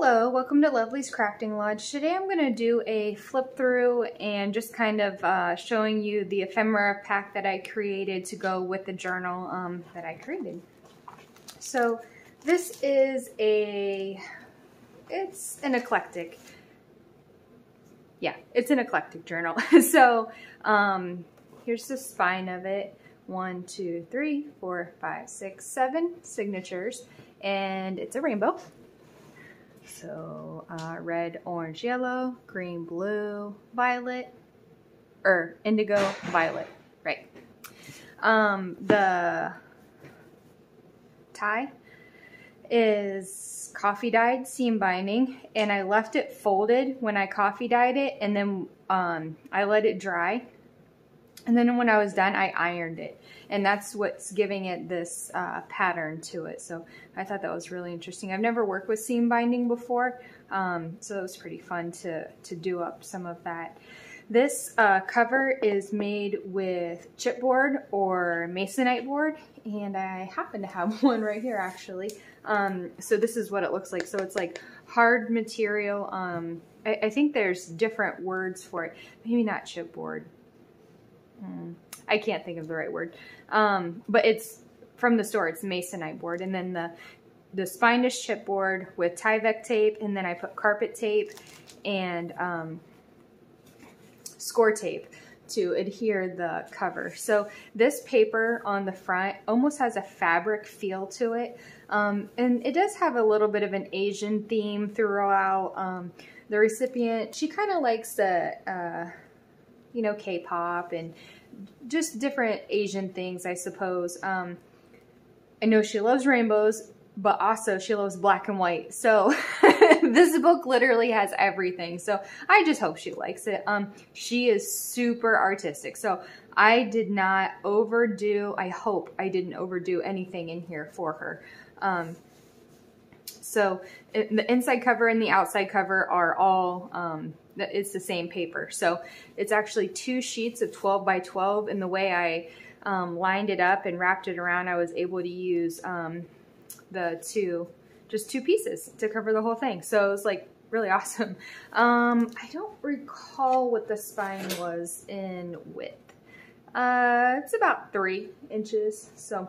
Hello, welcome to Lovely's Crafting Lodge. Today I'm going to do a flip through and just kind of showing you the ephemera pack that I created to go with the journal that I created. So this is it's an eclectic journal. So here's the spine of it. 1, 2, 3, 4, 5, 6, 7 signatures, and it's a rainbow. So red, orange, yellow, green, blue, violet, or indigo, violet, right. The tie is coffee dyed seam binding, and I left it folded when I coffee dyed it, and then I let it dry. And then when I was done, I ironed it. And that's what's giving it this pattern to it. So I thought that was really interesting. I've never worked with seam binding before, so it was pretty fun to do up some of that. This cover is made with chipboard or masonite board, and I happen to have one right here actually. So this is what it looks like. So it's like hard material. I think there's different words for it. Maybe not chipboard. I can't think of the right word, but it's from the store. It's masonite board, and then the spine is chipboard with Tyvek tape, and then I put carpet tape and score tape to adhere the cover. So this paper on the front almost has a fabric feel to it, and it does have a little bit of an Asian theme throughout. The recipient, she kind of likes the you know, K-pop and just different Asian things, I suppose. I know she loves rainbows, but also she loves black and white. So this book literally has everything. So I just hope she likes it. She is super artistic. So I did not overdo, I hope I didn't overdo anything in here for her. So the inside cover and the outside cover are all, it's the same paper. So it's actually 2 sheets of 12 by 12. And the way I lined it up and wrapped it around, I was able to use just two pieces to cover the whole thing. So it was like really awesome. I don't recall what the spine was in width. It's about 3 inches. So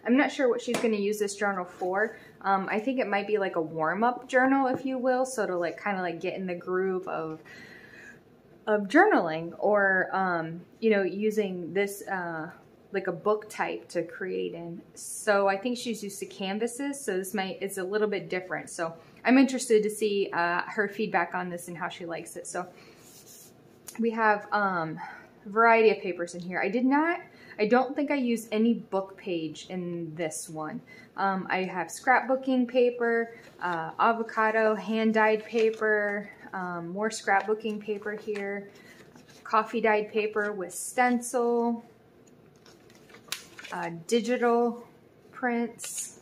I'm not sure what she's going to use this journal for. I think it might be like a warm-up journal, if you will, so to like kind of like get in the groove of journaling, or you know, using this like a book type to create in. So I think she's used to canvases, so this it's a little bit different. So I'm interested to see her feedback on this and how she likes it. So we have a variety of papers in here. I don't think I used any book page in this one. I have scrapbooking paper, avocado hand-dyed paper, more scrapbooking paper here, coffee-dyed paper with stencil, digital prints,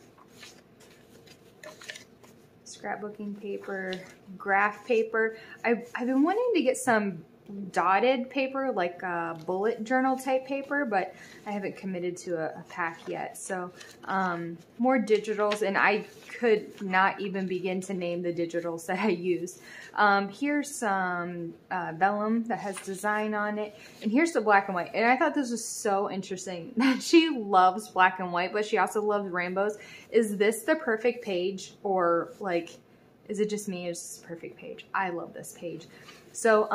scrapbooking paper, graph paper. I've been wanting to get some dotted paper, like bullet journal type paper, but I haven't committed to a pack yet. So more digitals, and I could not even begin to name the digitals that I used. Here's some vellum that has design on it, and here's the black and white. And I thought this was so interesting that she loves black and white, but she also loves rainbows. Is this the perfect page, or like, is it just me? It's just a perfect page. I love this page. So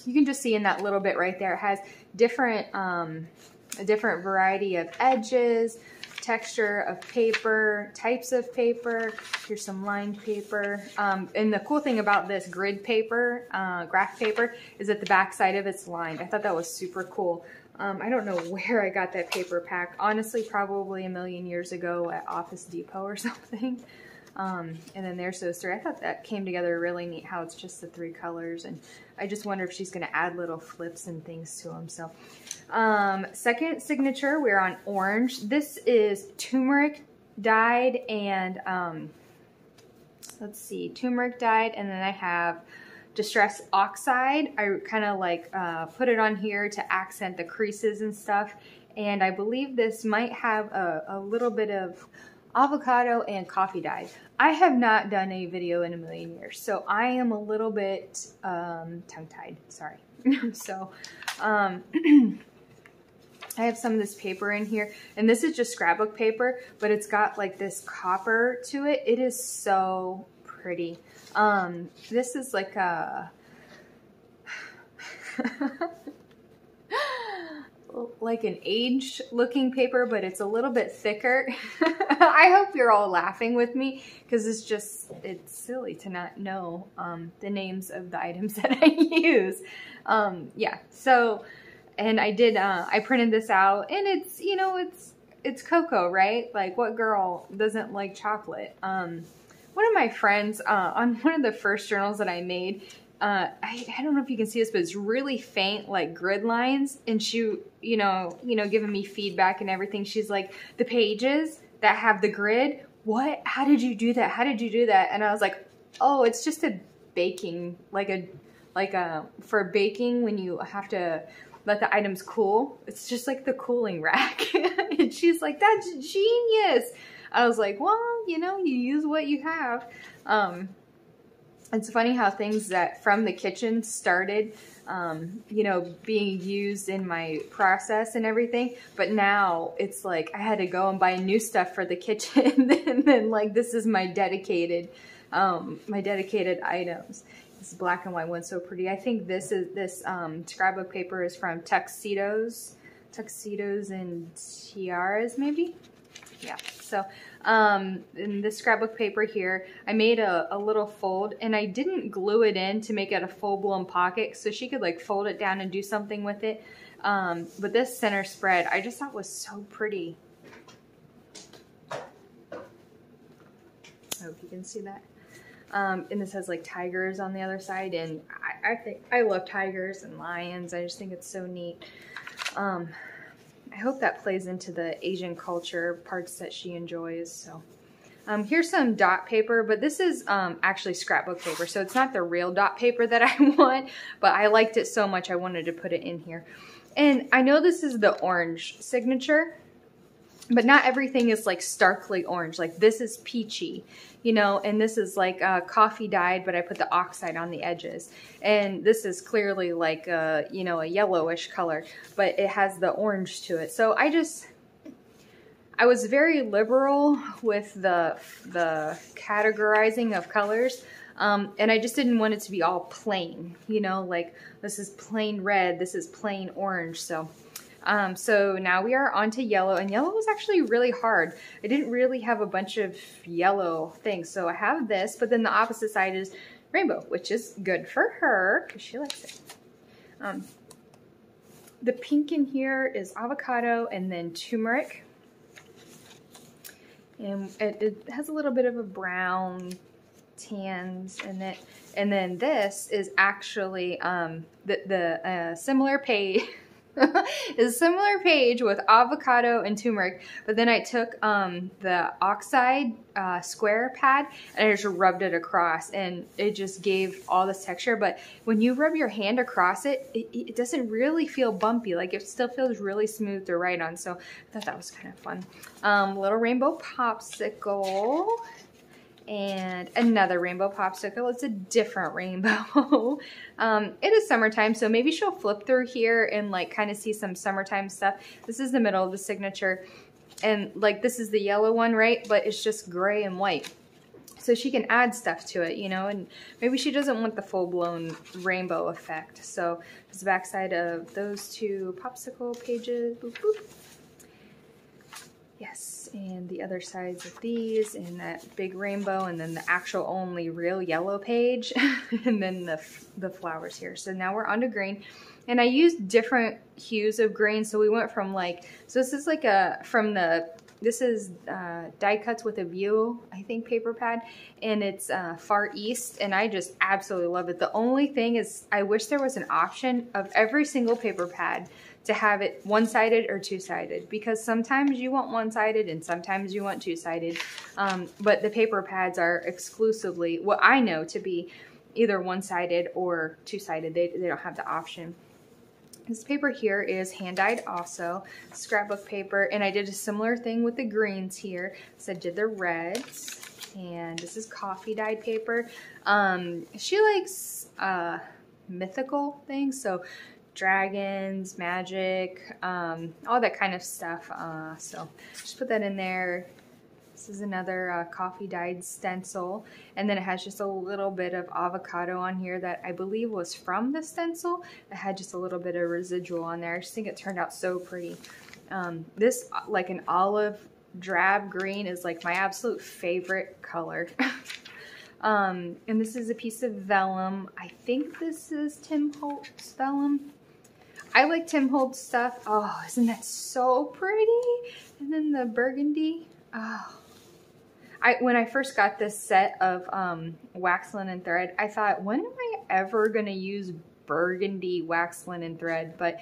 you can just see in that little bit right there, it has different, a different variety of edges, texture of paper, types of paper. Here's some lined paper. And the cool thing about this grid paper, graph paper, is that the back side of it's lined. I thought that was super cool. I don't know where I got that paper pack. Honestly, probably a million years ago at Office Depot or something. And then there's those 3. I thought that came together really neat, how it's just the 3 colors, and I just wonder if she's going to add little flips and things to them. So second signature, we're on orange. This is turmeric dyed, and let's see, turmeric dyed, and then I have Distress Oxide. I kind of like put it on here to accent the creases and stuff, and I believe this might have a little bit of avocado, and coffee dyed. I have not done a video in a million years, so I am a little bit tongue-tied, sorry. So I have some of this paper in here, and this is just scrapbook paper, but it's got like this copper to it. It is so pretty. This is like a like an aged looking paper, but it's a little bit thicker. I hope you're all laughing with me because it's silly to not know the names of the items that I use. Yeah, so, and I printed this out, and it's, you know, it's cocoa, right? Like, what girl doesn't like chocolate? One of my friends, on one of the first journals that I made, I don't know if you can see this, but it's really faint, like grid lines. And she, you know, giving me feedback and everything. She's like, the pages that have the grid, what? How did you do that? How did you do that? And I was like, oh, it's just a baking, for baking when you have to let the items cool. It's just like the cooling rack. And she's like, that's genius. I was like, well, you know, you use what you have. It's funny how things that from the kitchen started, you know, being used in my process and everything. But now it's like I had to go and buy new stuff for the kitchen. And then like, this is my dedicated items. This black and white one's so pretty. I think this scrapbook paper is from Tuxedos and Tiaras, maybe. Yeah, so in this scrapbook paper here, I made a little fold, and I didn't glue it in to make it a full-blown pocket, so she could like fold it down and do something with it. But this center spread, I just thought was so pretty. I hope you can see that. And this has like tigers on the other side, and I love tigers and lions. I just think it's so neat. I hope that plays into the Asian culture parts that she enjoys. So here's some dot paper, but this is actually scrapbook paper, so it's not the real dot paper that I want, but I liked it so much I wanted to put it in here. And I know this is the orange signature, but not everything is like starkly orange. Like this is peachy, you know, and this is like coffee dyed, but I put the oxide on the edges. And this is clearly like a, you know, a yellowish color, but it has the orange to it. So I was very liberal with the categorizing of colors. And I just didn't want it to be all plain, you know, like this is plain red, this is plain orange. So now we are on to yellow, and yellow was actually really hard. I didn't really have a bunch of yellow things. So I have this, but then the opposite side is rainbow, which is good for her because she likes it. The pink in here is avocado and then turmeric. And it has a little bit of a brown tans in it. And then this is actually the similar page. Is a similar page with avocado and turmeric, but then I took the oxide square pad and I just rubbed it across, and it just gave all this texture. But when you rub your hand across it, it doesn't really feel bumpy. Like it still feels really smooth to write on. So I thought that was kind of fun. Little rainbow popsicle. And another rainbow popsicle. It's a different rainbow. It is summertime, so maybe she'll flip through here and like kind of see some summertime stuff. This is the middle of the signature, and like this is the yellow one, right? But it's just gray and white. So she can add stuff to it, you know, and maybe she doesn't want the full-blown rainbow effect. So this is the backside of those two popsicle pages. Boop, boop. Yes, and the other sides of these, and that big rainbow, and then the actual only real yellow page, and then the flowers here. So now we're on to green, and I used different hues of green. So we went from like, so this is like this is Die Cuts with a View, I think, paper pad, and it's Far East, and I just absolutely love it. The only thing is I wish there was an option of every single paper pad to have it one-sided or two-sided, because sometimes you want one-sided and sometimes you want two-sided, but the paper pads are exclusively what I know to be either one-sided or two-sided. They don't have the option. This paper here is hand-dyed also, scrapbook paper, and I did a similar thing with the greens here. So I did the reds, and this is coffee dyed paper. She likes mythical things, so dragons, magic, all that kind of stuff. So just put that in there. This is another coffee dyed stencil, and then it has just a little bit of avocado on here that I believe was from the stencil. It had just a little bit of residual on there. I just think it turned out so pretty. This, like an olive drab green, is like my absolute favorite color. And this is a piece of vellum. I think this is Tim Holtz vellum. I like Tim Holtz stuff. Oh, isn't that so pretty? And then the burgundy. Oh. When I first got this set of wax linen thread, I thought, when am I ever going to use burgundy wax linen thread? But,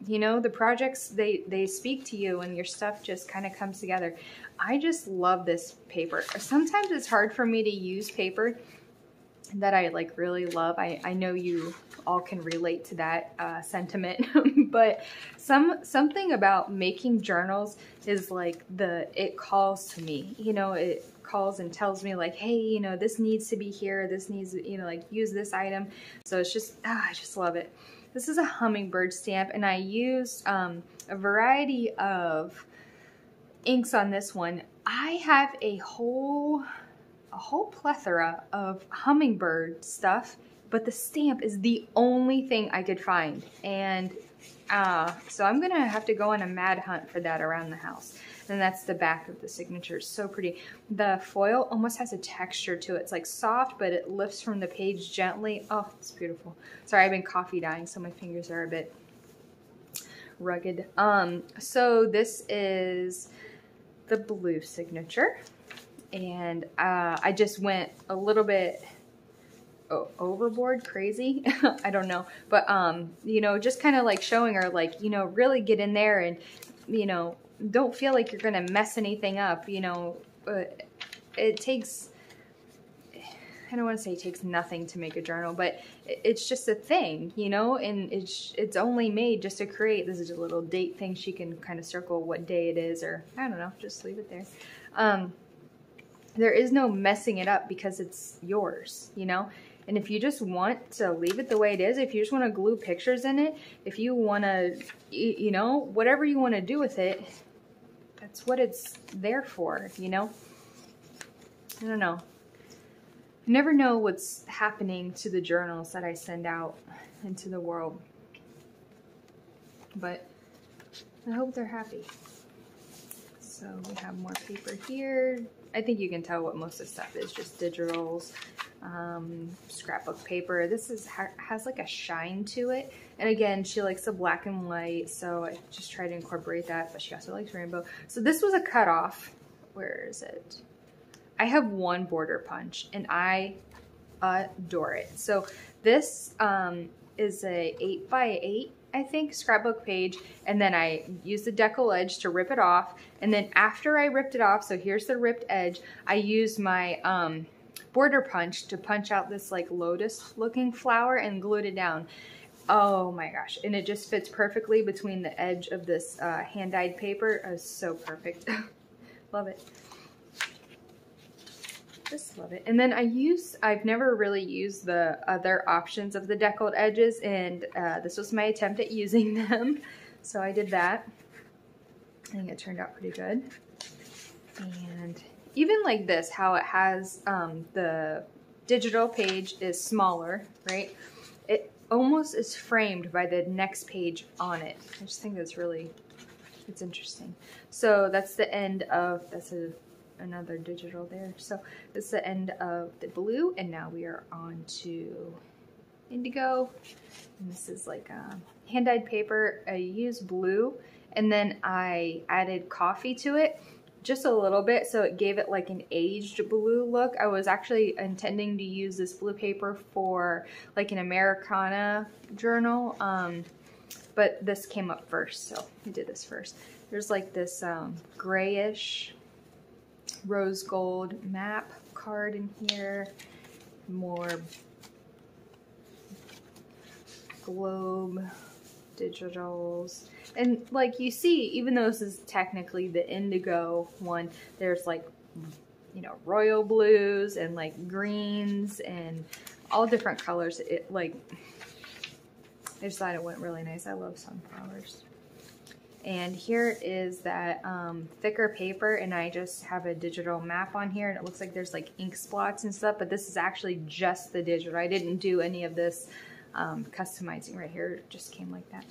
you know, the projects, they speak to you and your stuff just kind of comes together. I just love this paper. Sometimes it's hard for me to use paper that I like really love. I know you all can relate to that sentiment, but something about making journals is like it calls to me, you know, it calls and tells me like, hey, you know, this needs to be here, this needs, you know, like use this item. So it's just, I just love it. This is a hummingbird stamp, and I used a variety of inks on this one. I have a whole plethora of hummingbird stuff, but the stamp is the only thing I could find. And so I'm gonna have to go on a mad hunt for that around the house. And that's the back of the signature. It's so pretty. The foil almost has a texture to it. It's like soft, but it lifts from the page gently. Oh, it's beautiful. Sorry, I've been coffee dyeing, so my fingers are a bit rugged. So this is the blue signature. And I just went a little bit overboard, crazy. I don't know. But, you know, just kind of like showing her, like, you know, really get in there and, you know, don't feel like you're going to mess anything up, you know. It takes, I don't want to say it takes nothing to make a journal, but it's just a thing, you know, and it's only made just to create. This is a little date thing. She can kind of circle what day it is, or I don't know, just leave it there. There is no messing it up because it's yours, you know? And if you just want to leave it the way it is, if you just want to glue pictures in it, if you want to, you know, whatever you want to do with it, that's what it's there for, you know? I don't know. I never know what's happening to the journals that I send out into the world. But I hope they're happy. So we have more paper here. I think you can tell what most of the stuff is, just digitals, scrapbook paper. This has like a shine to it. And again, she likes the black and white, so I just try to incorporate that, but she also likes rainbow. So this was a cutoff. Where is it? I have one border punch, and I adore it. So this is a 8x8, I think, scrapbook page, and then I used the decal edge to rip it off, and then after I ripped it off, so here's the ripped edge, I used my border punch to punch out this like lotus looking flower and glued it down. Oh my gosh, and it just fits perfectly between the edge of this hand-dyed paper. It was so perfect. Love it. Just love it. And then I've never really used the other options of the deckled edges, and this was my attempt at using them. So I did that. I think it turned out pretty good. And even like this, how it has the digital page is smaller, right? It almost is framed by the next page on it. I just think that's really, it's interesting. So that's the end of, another digital there. So this is the end of the blue, and now we are on to indigo. And this is like hand-dyed paper. I used blue, and then I added coffee to it just a little bit, so it gave it like an aged blue look. I was actually intending to use this blue paper for like an Americana journal, but this came up first, so I did this first. There's like this grayish rose gold map card in here, more globe digitals. And like you see, even though this is technically the indigo one, there's like, you know, royal blues and like greens and all different colors. It like, I just thought it went really nice. I love sunflowers. And here is that thicker paper, and I just have a digital map on here, and it looks like there's like ink spots and stuff, but this is actually just the digital. I didn't do any of this customizing right here. It just came like that.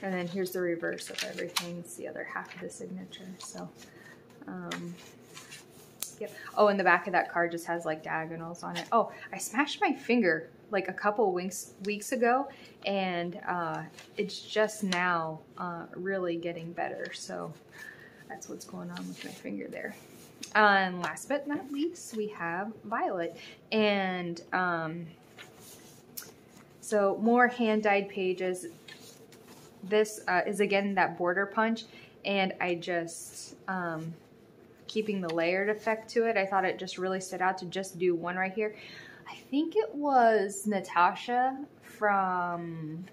And then here's the reverse of everything. It's the other half of the signature. So, yep. Oh, and the back of that card just has like diagonals on it. Oh, I smashed my finger like a couple weeks ago, and it's just now really getting better. So that's what's going on with my finger there. And last but not least, we have Violet. And so more hand-dyed pages. This is again that border punch, and I just keeping the layered effect to it. I thought it just really stood out to just do one right here. I think it was Natasha from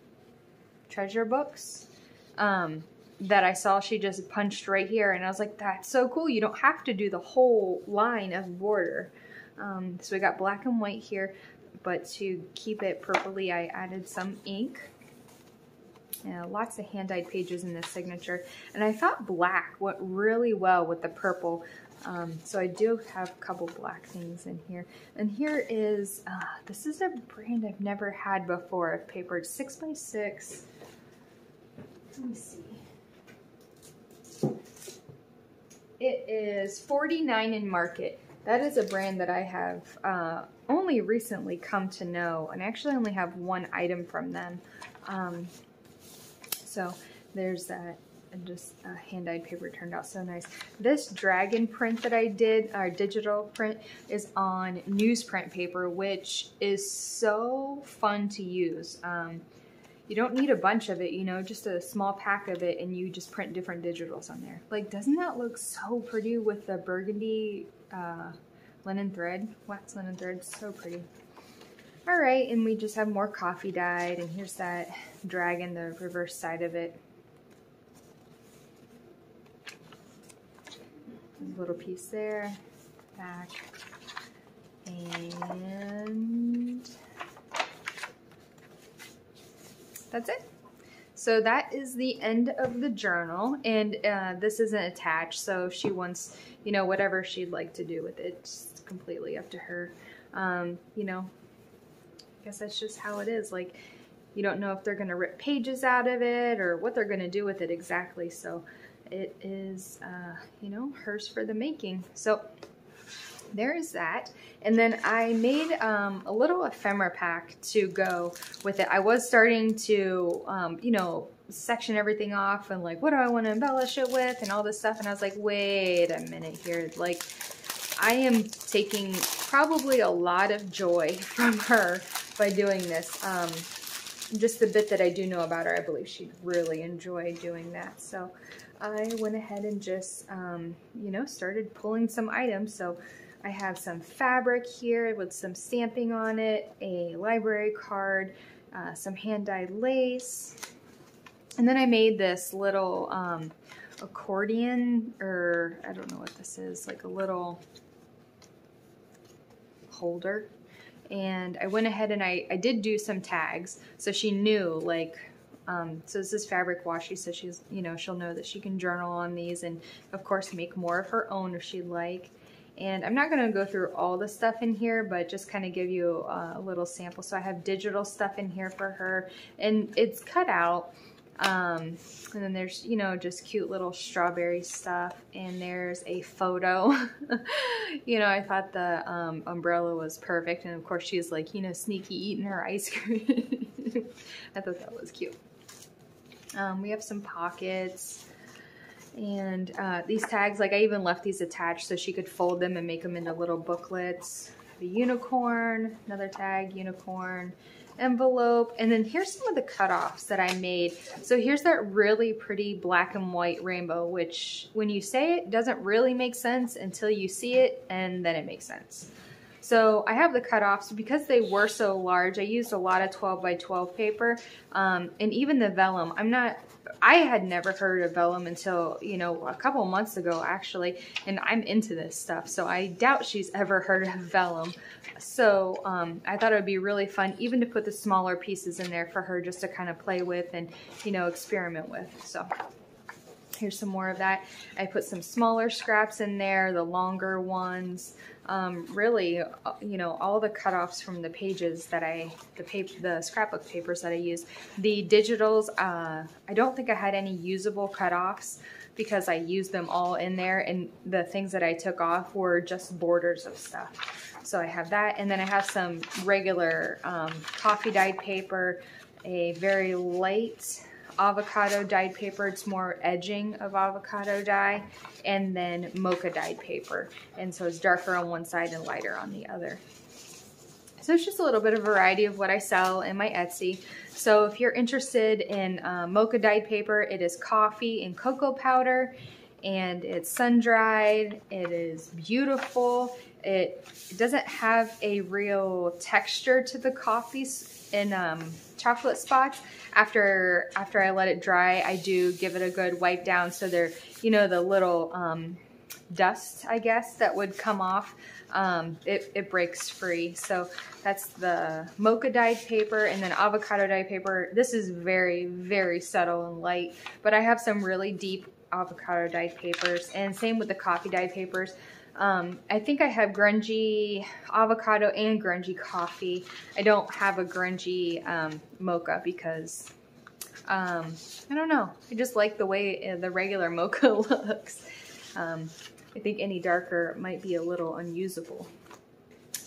Treasure Books that I saw. She just punched right here, and I was like, that's so cool. You don't have to do the whole line of border. So we got black and white here, but to keep it purpley, I added some ink. Lots of hand-dyed pages in this signature, and I thought black went really well with the purple. So I do have a couple black things in here. And here is, this is a brand I've never had before of paper. It's 6x6. Let me see. It is $49 in market. That is a brand that I have only recently come to know, and I actually only have one item from them. So there's that. And just hand-dyed paper turned out so nice. This dragon print that I did, our digital print, is on newsprint paper, which is so fun to use. You don't need a bunch of it, you know, just a small pack of it, and you just print different digitals on there. Like, doesn't that look so pretty with the burgundy linen thread, wax linen thread? So pretty. All right, and we just have more coffee dyed, and here's that dragon, the reverse side of it. Little piece there, back, and that's it. So that is the end of the journal, and this isn't attached, so if she wants, you know, whatever she'd like to do with it, it's completely up to her. You know, I guess that's just how it is. Like, you don't know if they're going to rip pages out of it or what they're going to do with it exactly, so it is, you know, hers for the making. So there is that. And then I made a little ephemera pack to go with it. I was starting to, you know, section everything off and like, what do I want to embellish it with and all this stuff. And I was like, wait a minute here. Like, I am taking probably a lot of joy from her by doing this. Just the bit that I do know about her, I believe she'd really enjoy doing that. So I went ahead and just, you know, started pulling some items. So I have some fabric here with some stamping on it, a library card, some hand-dyed lace. And then I made this little accordion, or I don't know what this is, like a little holder. And I went ahead and I did do some tags, so she knew, like, so this is fabric washi, so she's, you know, she'll know that she can journal on these and of course make more of her own if she'd like. And I'm not going to go through all the stuff in here, but just kind of give you a little sample. So I have digital stuff in here for her, and it's cut out. And then there's, you know, just cute little strawberry stuff. And there's a photo. You know, I thought the umbrella was perfect. And of course she's like, you know, sneaky eating her ice cream. I thought that was cute. We have some pockets. And these tags, like I even left these attached so she could fold them and make them into little booklets. The unicorn, another tag, unicorn, envelope. And then here's some of the cutoffs that I made. So here's that really pretty black and white rainbow, which when you say it doesn't really make sense until you see it, and then it makes sense. So I have the cutoffs because they were so large. I used a lot of 12 by 12 paper, and even the vellum. I had never heard of vellum until, you know, a couple of months ago actually, and I'm into this stuff, so I doubt she's ever heard of vellum. So I thought it would be really fun even to put the smaller pieces in there for her just to kind of play with and, you know, experiment with. So here's some more of that. I put some smaller scraps in there, the longer ones. Really, you know, all the cutoffs from the pages that the scrapbook papers that I use. The digitals, I don't think I had any usable cutoffs because I used them all in there, and the things that I took off were just borders of stuff. So I have that, and then I have some regular coffee dyed paper, a very light avocado dyed paper. It's more edging of avocado dye, and then mocha dyed paper, and so it's darker on one side and lighter on the other. So it's just a little bit of variety of what I sell in my Etsy. So if you're interested in mocha dyed paper, it is coffee and cocoa powder, and it's sun dried. It is beautiful. It doesn't have a real texture to the coffees and chocolate spots. After I let it dry, I do give it a good wipe down so they're, you know, the little dust, I guess, that would come off, it breaks free. So that's the mocha dyed paper, and then avocado dyed paper. This is very, very subtle and light, but I have some really deep avocado dyed papers, and same with the coffee dyed papers. I think I have grungy avocado and grungy coffee. I don't have a grungy mocha because, I don't know. I just like the way the regular mocha looks. I think any darker might be a little unusable.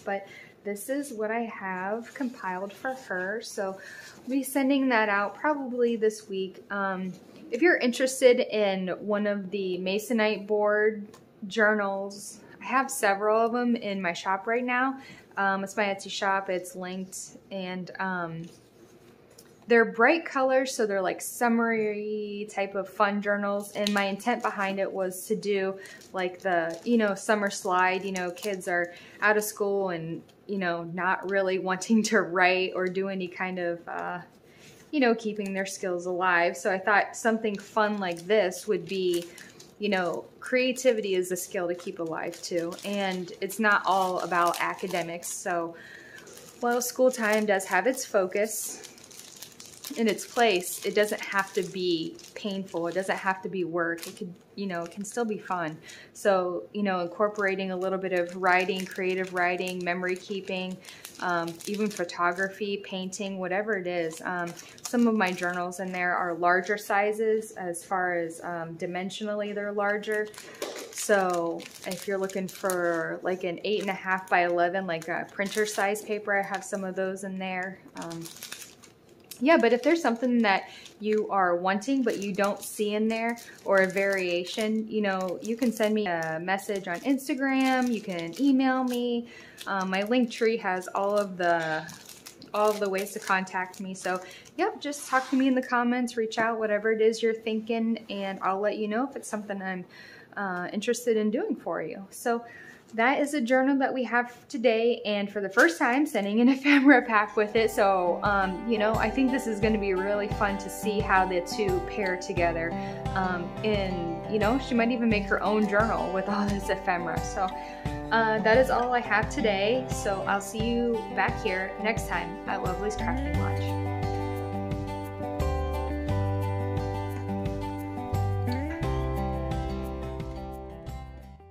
But this is what I have compiled for her. So I'll be sending that out probably this week. If you're interested in one of the Masonite board journals, I have several of them in my shop right now. It's my Etsy shop. It's linked, and they're bright colors, so they're like summery type of fun journals. And my intent behind it was to do like the, you know, summer slide. You know, kids are out of school and, you know, not really wanting to write or do any kind of you know, keeping their skills alive. So I thought something fun like this would be, you know, creativity is a skill to keep alive too. And it's not all about academics. So while school time does have its focus in its place, it doesn't have to be painful. It doesn't have to be work. It could, you know, it can still be fun. So, you know, incorporating a little bit of writing, creative writing, memory keeping, even photography, painting, whatever it is. Some of my journals in there are larger sizes as far as dimensionally they're larger. So if you're looking for like an 8.5 by 11, like a printer size paper, I have some of those in there. Yeah, but if there's something that you are wanting but you don't see in there, or a variation, you know, you can send me a message on Instagram, you can email me. My Linktree has all of the ways to contact me. So, yep, just talk to me in the comments, reach out, whatever it is you're thinking, and I'll let you know if it's something I'm interested in doing for you. So that is a journal that we have today, and for the first time sending an ephemera pack with it. So, you know, I think this is going to be really fun to see how the two pair together. And, you know, she might even make her own journal with all this ephemera. So that is all I have today. So I'll see you back here next time at Lovely's Crafting Lunch.